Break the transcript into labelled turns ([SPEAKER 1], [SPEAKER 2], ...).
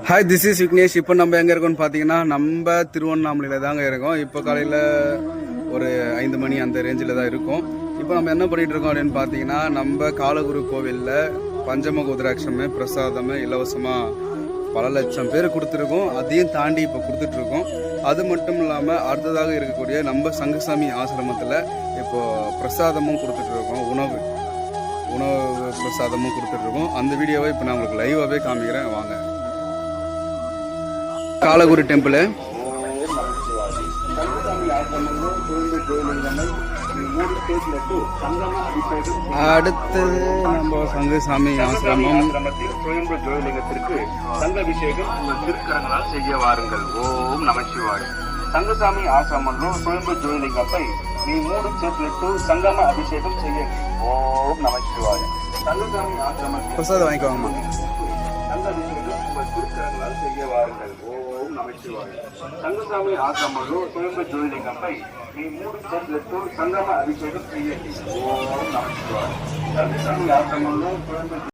[SPEAKER 1] Hi, this is Vignesh. இப்போ நம்ம எங்கே இருக்கோம்னு பார்த்தீங்கன்னா நம்ம திருவண்ணாமலையில் தாங்க இருக்கோம். இப்போ காலையில் ஒரு 5 மணி அந்த ரேஞ்சில் தான் இருக்கும். இப்போ நம்ம என்ன பண்ணிகிட்டு இருக்கோம் அப்படின்னு பார்த்தீங்கன்னா, நம்ம காலகுரு கோவிலில் பஞ்சமுக உதிராட்சமே பிரசாதமே இலவசமாக பல லட்சம் பேர் கொடுத்துருக்கோம். அதையும் தாண்டி இப்போ கொடுத்துட்ருக்கோம். அது மட்டும் இல்லாமல் அடுத்ததாக இருக்கக்கூடிய நம்ம சங்கசாமி ஆசிரமத்தில் இப்போது பிரசாதமும் கொடுத்துட்ருக்கோம். உணவு பிரசாதமும் கொடுத்துட்ருக்கோம். அந்த வீடியோவை இப்போ நான் உங்களுக்கு லைவாகவே காமிக்கிறேன், வாங்க. காலகுரு டெம்பிள். அடுத்தது நம்ம சங்கசாமி ஆசிரமம்.
[SPEAKER 2] சுயம்பு ஜோதிலிங்கத்திற்கு சங்கபிஷேகம் உங்கள் திருக்கரங்களால் செய்ய வாருங்கள். ஓம் நமசிவாய். సంగసామి ఆశ్రమంలో స్వయంభూ జ్యోతిలింగంపై మీ 3 చేతులెత్తు సంగమ అభిషేకం చేయండి. ఓం నమ శివాయ. సంగసామి ఆశ్రమం
[SPEAKER 1] பிரசாதம் வாங்கிக்கோங்கம்மா.
[SPEAKER 2] సంగభిషేకం உங்கள் திருக்கரங்களால் செய்ய வாருங்கள். ஓம் நம శివాయ. సంగసామి ఆశ్రమంలో స్వయంభూ జ్యోతిలింగంపై మీ 3 చేతులెత్తు సంగమ అభిషేకం చేయండి. ఓం నమ శివాయ. సంగసామి ఆశ్రమంలో స్వయంభూ